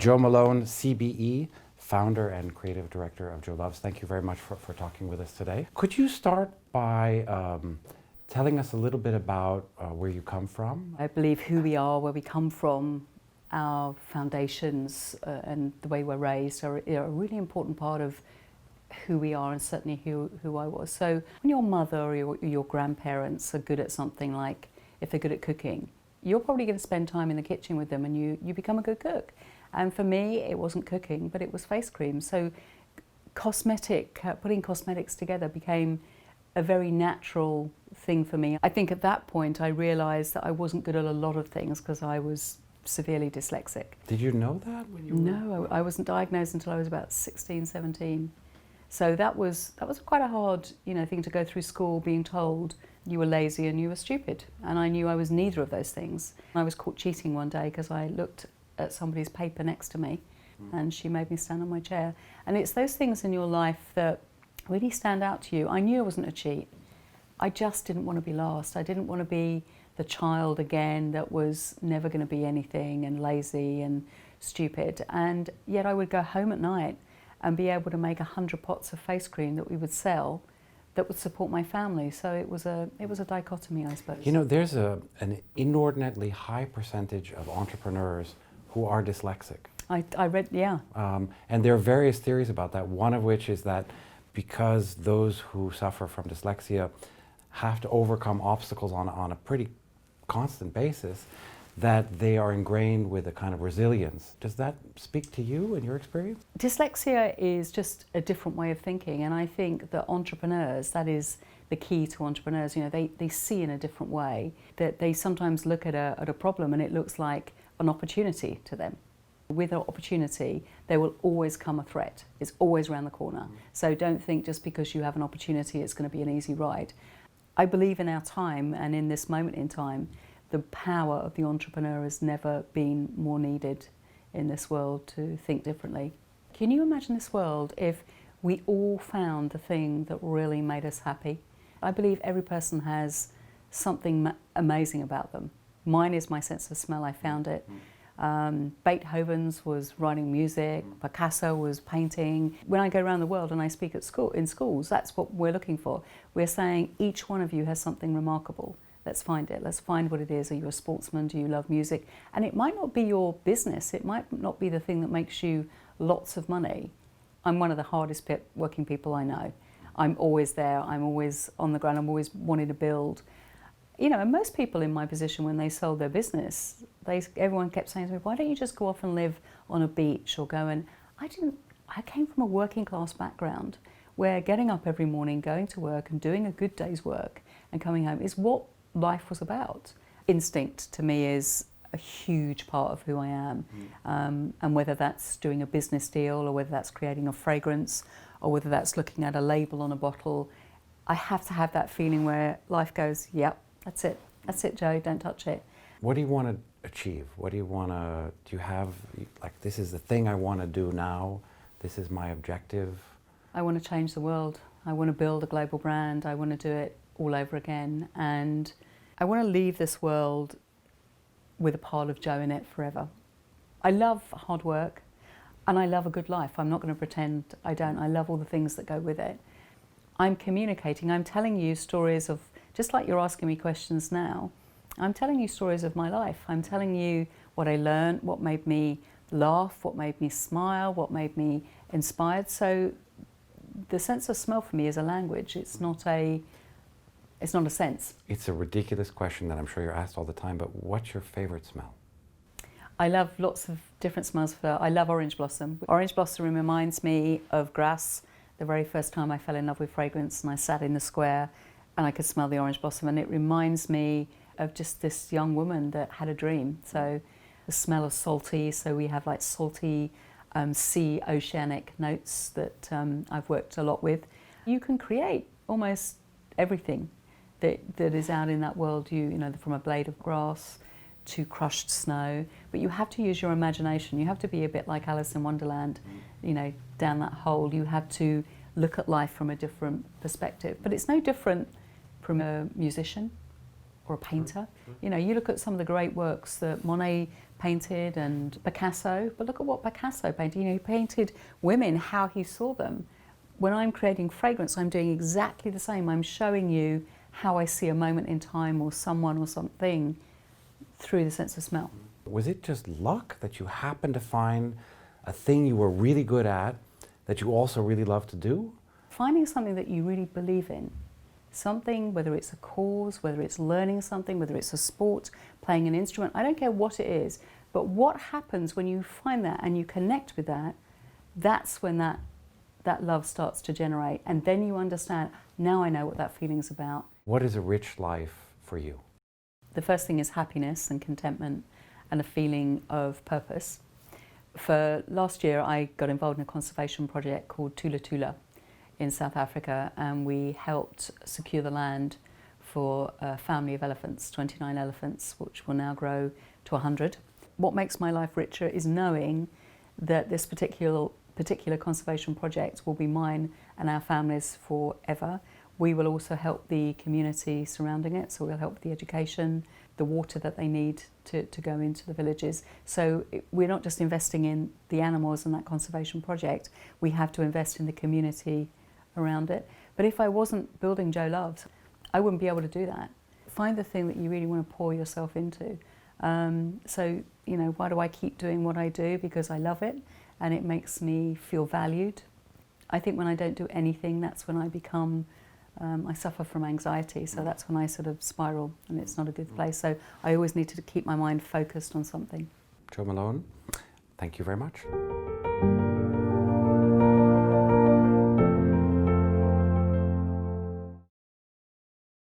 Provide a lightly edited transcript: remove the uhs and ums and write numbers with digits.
Joe Malone CBE, founder and creative director of Joe Loves. Thank you very much for talking with us today. Could you start by telling us a little bit about where you come from? I believe who we are, where we come from, our foundations and the way we're raised are a really important part of who we are, and certainly who I was. So when your mother or your grandparents are good at something, like if they're good at cooking, you're probably going to spend time in the kitchen with them and you become a good cook. And for me, it wasn't cooking, but it was face cream. So putting cosmetics together became a very natural thing for me. I think at that point I realised that I wasn't good at a lot of things because I was severely dyslexic. Did you know that when you were? No, I wasn't diagnosed until I was about 16, 17. So that was quite a hard, thing to go through school, being told you were lazy and you were stupid. And I knew I was neither of those things. I was caught cheating one day because I looked at somebody's paper next to me and she made me stand on my chair. And it's those things in your life that really stand out to you. I knew I wasn't a cheat. I just didn't want to be last. I didn't want to be the child again that was never going to be anything and lazy and stupid. And yet I would go home at night and be able to make 100 pots of face cream that we would sell that would support my family. So it was a dichotomy, I suppose. You know, there's an inordinately high percentage of entrepreneurs who are dyslexic. I read, yeah. And there are various theories about that, one of which is that because those who suffer from dyslexia have to overcome obstacles on a pretty constant basis, that they are ingrained with a kind of resilience. Does that speak to you and your experience? Dyslexia is just a different way of thinking, and I think that entrepreneurs, that is the key to entrepreneurs, they see in a different way, that they sometimes look at a problem and it looks like an opportunity to them. With an opportunity, there will always come a threat. It's always around the corner. So don't think just because you have an opportunity it's going to be an easy ride. I believe in our time and in this moment in time, the power of the entrepreneur has never been more needed in this world to think differently. Can you imagine this world if we all found the thing that really made us happy? I believe every person has something amazing about them. Mine is my sense of smell. I found it. Beethoven's was writing music, Picasso was painting. When I go around the world and I speak at in schools, that's what we're looking for. We're saying each one of you has something remarkable. Let's find it. Let's find what it is. Are you a sportsman? Do you love music? And it might not be your business. It might not be the thing that makes you lots of money. I'm one of the hardest working people I know. I'm always there. I'm always on the ground. I'm always wanting to build. And most people in my position, when they sold their business, everyone kept saying to me, why don't you just go off and live on a beach or go and... I came from a working class background where getting up every morning, going to work and doing a good day's work and coming home is what life was about. Instinct to me is a huge part of who I am. And whether that's doing a business deal or whether that's creating a fragrance or whether that's looking at a label on a bottle, I have to have that feeling where life goes, yep, that's it, Joe, don't touch it. What do you want to achieve? What do you have, like, this is the thing I want to do now, this is my objective? I want to change the world. I want to build a global brand. I want to do it all over again. And I want to leave this world with a part of Joe in it forever. I love hard work and I love a good life. I'm not going to pretend I don't. I love all the things that go with it. I'm communicating. I'm telling you stories of, just like you're asking me questions now, I'm telling you stories of my life. I'm telling you what I learned, what made me laugh, what made me smile, what made me inspired. So the sense of smell for me is a language. It's not a sense. It's a ridiculous question that I'm sure you're asked all the time, but what's your favorite smell? I love lots of different smells. I love orange blossom. Orange blossom reminds me of grass. The very first time I fell in love with fragrance and I sat in the square and I could smell the orange blossom, and it reminds me of just this young woman that had a dream. So the smell of salty, so we have like salty sea oceanic notes that I've worked a lot with. You can create almost everything that is out in that world, from a blade of grass to crushed snow, but you have to use your imagination. You have to be a bit like Alice in Wonderland, down that hole. You have to look at life from a different perspective, but it's no different from a musician or a painter. You know, you look at some of the great works that Monet painted and Picasso, but look at what Picasso painted. You know, he painted women how he saw them. When I'm creating fragrance, I'm doing exactly the same. I'm showing you how I see a moment in time or someone or something through the sense of smell. Was it just luck that you happened to find a thing you were really good at that you also really love to do? Finding something that you really believe in, something, whether it's a cause, whether it's learning something, whether it's a sport, playing an instrument, I don't care what it is, but what happens when you find that and you connect with that, that's when that love starts to generate, and then you understand, now I know what that feeling's about. What is a rich life for you? The first thing is happiness and contentment and a feeling of purpose. For last year, I got involved in a conservation project called Tula Tula in South Africa, and we helped secure the land for a family of elephants, 29 elephants, which will now grow to 100. What makes my life richer is knowing that this particular conservation project will be mine and our families forever. We will also help the community surrounding it, so we'll help with the education, the water that they need to go into the villages. So we're not just investing in the animals and that conservation project, we have to invest in the community around it. But if I wasn't building Joe Loves, I wouldn't be able to do that. Find the thing that you really want to pour yourself into. So, you know, why do I keep doing what I do? Because I love it and it makes me feel valued. I think when I don't do anything, that's when I become, I suffer from anxiety, so that's when I sort of spiral and it's not a good place. So I always need to keep my mind focused on something. Jo Malone, thank you very much.